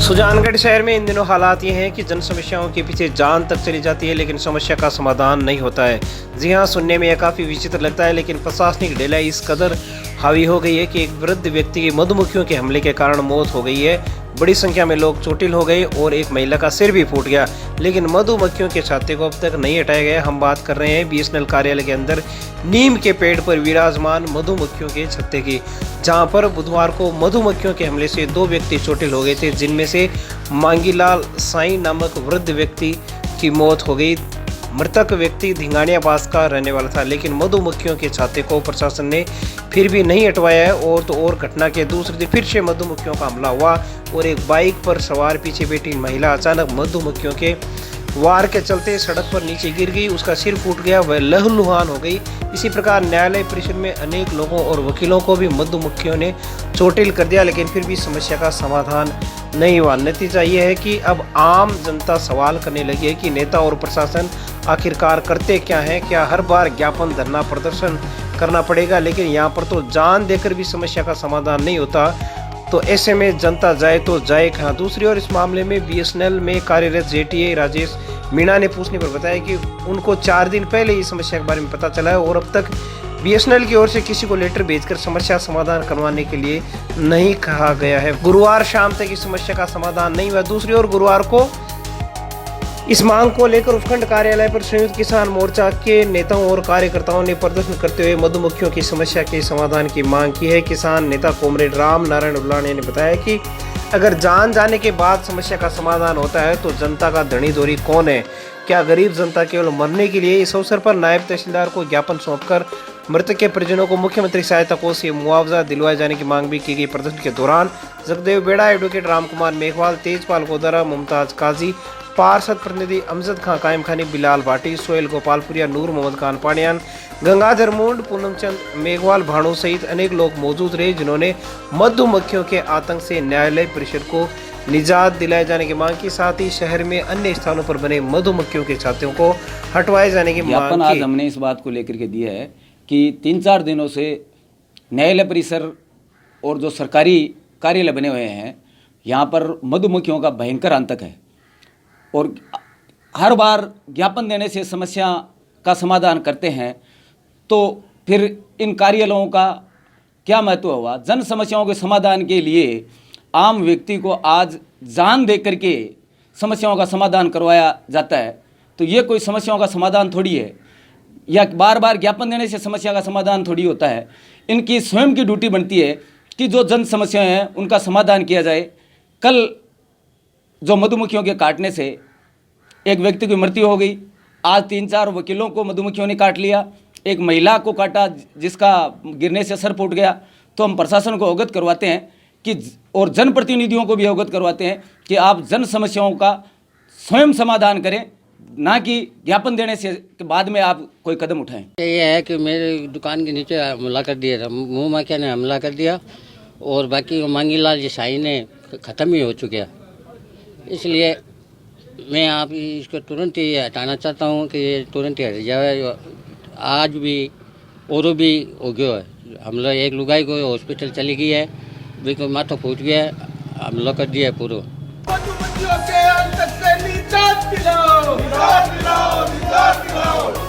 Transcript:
सुजानगढ़ शहर में इन दिनों हालात ये हैं कि जन समस्याओं के पीछे जान तक चली जाती है, लेकिन समस्या का समाधान नहीं होता है। जी हाँ, सुनने में यह काफ़ी विचित्र लगता है, लेकिन प्रशासनिक ढिलाई इस कदर हावी हो गई है कि एक वृद्ध व्यक्ति की मधुमक्खियों के हमले के कारण मौत हो गई है। बड़ी संख्या में लोग चोटिल हो गए और एक महिला का सिर भी फूट गया, लेकिन मधुमक्खियों के छत्ते को अब तक नहीं हटाया गया। हम बात कर रहे हैं बीएसएनएल कार्यालय के अंदर नीम के पेड़ पर विराजमान मधुमक्खियों के छत्ते की, जहां पर बुधवार को मधुमक्खियों के हमले से 2 व्यक्ति चोटिल हो गए थे, जिनमें से मांगीलाल साईं नामक वृद्ध व्यक्ति की मौत हो गई। मृतक व्यक्ति धिंगानिया पास का रहने वाला था, लेकिन मधुमक्खियों के छाते को प्रशासन ने फिर भी नहीं हटवाया है। और घटना के दूसरे दिन फिर से मधुमक्खियों का हमला हुआ और एक बाइक पर सवार पीछे बैठी महिला अचानक मधुमक्खियों के वार के चलते सड़क पर नीचे गिर गई, उसका सिर फूट गया, वह लहूलुहान हो गई। इसी प्रकार न्यायालय परिसर में अनेक लोगों और वकीलों को भी मधुमक्खियों ने चोटिल कर दिया, लेकिन फिर भी समस्या का समाधान नहीं हुआ। नतीजा ये है कि अब आम जनता सवाल करने लगी है कि नेता और प्रशासन आखिरकार करते क्या हैं। क्या हर बार ज्ञापन, धरना प्रदर्शन करना पड़ेगा, लेकिन यहाँ पर तो जान देकर भी समस्या का समाधान नहीं होता, तो ऐसे में जनता जाए तो जाए कहाँ। दूसरी ओर इस मामले में बीएसएनएल में कार्यरत जेटीए राजेश मीणा ने पूछने पर बताया कि उनको 4 दिन पहले इस समस्या के बारे में पता चला है और अब तक बीएसएनएल की ओर से किसी को लेटर भेजकर समस्या समाधान करवाने के लिए नहीं कहा गया है। गुरुवार शाम तक इस समस्या का समाधान नहीं हुआ। दूसरी ओर गुरुवार को इस मांग को लेकर उपखंड कार्यालय पर संयुक्त किसान मोर्चा के नेताओं और कार्यकर्ताओं ने प्रदर्शन करते हुए मधुमक्खियों की समस्या के समाधान की मांग की है। किसान नेता कॉमरेड राम नारायण उल्लाने ने बताया कि अगर जान जाने के बाद समस्या का समाधान होता है तो जनता का धनी धोरी कौन है? क्या गरीब जनता केवल मरने के लिए? इस अवसर पर नायब तहसीलदार को ज्ञापन सौंपकर मृतक के परिजनों को मुख्यमंत्री सहायता कोष से मुआवजा दिलवाए जाने की मांग भी की गई। प्रदर्शन के दौरान जगदेव बेड़ा, एडवोकेट रामकुमार मेघवाल, तेजपाल गोदारा, मुमताज काजी, पार्षद प्रतिनिधि अमजद खां कायम खानी, बिलाल भाटी, सोहेल गोपालपुरिया, नूर मोहम्मद खान पांडियान, गंगाधर मुंड, पूनमचंद मेघवाल, भाणु सहित अनेक लोग मौजूद रहे, जिन्होंने मधुमक्खियों के आतंक से न्यायालय परिसर को निजात दिलाए जाने की मांग की। साथ ही शहर में अन्य स्थानों पर बने मधुमक्खियों के छातों को हटवाए जाने की मांग की। आज हमने इस बात को लेकर के दिया है कि 3-4 दिनों से न्यायालय परिसर और जो सरकारी कार्यालय बने हुए हैं, यहाँ पर मधुमक्खियों का भयंकर आतंक है और हर बार ज्ञापन देने से समस्या का समाधान करते हैं, तो फिर इन कार्यालयों का क्या महत्व हुआ? जन समस्याओं के समाधान के लिए आम व्यक्ति को आज जान दे करके समस्याओं का समाधान करवाया जाता है, तो ये कोई समस्याओं का समाधान थोड़ी है, या बार बार ज्ञापन देने से समस्या का समाधान थोड़ी होता है। इनकी स्वयं की ड्यूटी बनती है कि जो जन समस्याएं हैं उनका समाधान किया जाए। कल जो मधुमक्खियों के काटने से एक व्यक्ति की मृत्यु हो गई, आज 3-4 वकीलों को मधुमक्खियों ने काट लिया, एक महिला को काटा जिसका गिरने से सर फूट गया। तो हम प्रशासन को अवगत करवाते हैं कि और जनप्रतिनिधियों को भी अवगत करवाते हैं कि आप जन समस्याओं का स्वयं समाधान करें, ना कि ज्ञापन देने से के बाद में आप कोई कदम उठाएं। ये है कि मेरे दुकान के नीचे हमला कर दिया था, मुँह माखिया ने हमला कर दिया और बाकी मांगीलाल जी साईं ने ख़त्म ही हो चुके। इसलिए मैं आप इसको तुरंत ही हटाना चाहता हूँ कि ये तुरंत ही हट जाए। आज भी और भी हो गया है हमला, एक लुगाई को हॉस्पिटल चली गई है, बिल्कुल माथा फूट गया है, हमला कर दिया है पूरा। मधुमक्खियों के आतंक से निजात दिलाओ, निजात दिलाओ, निजात दिलाओ।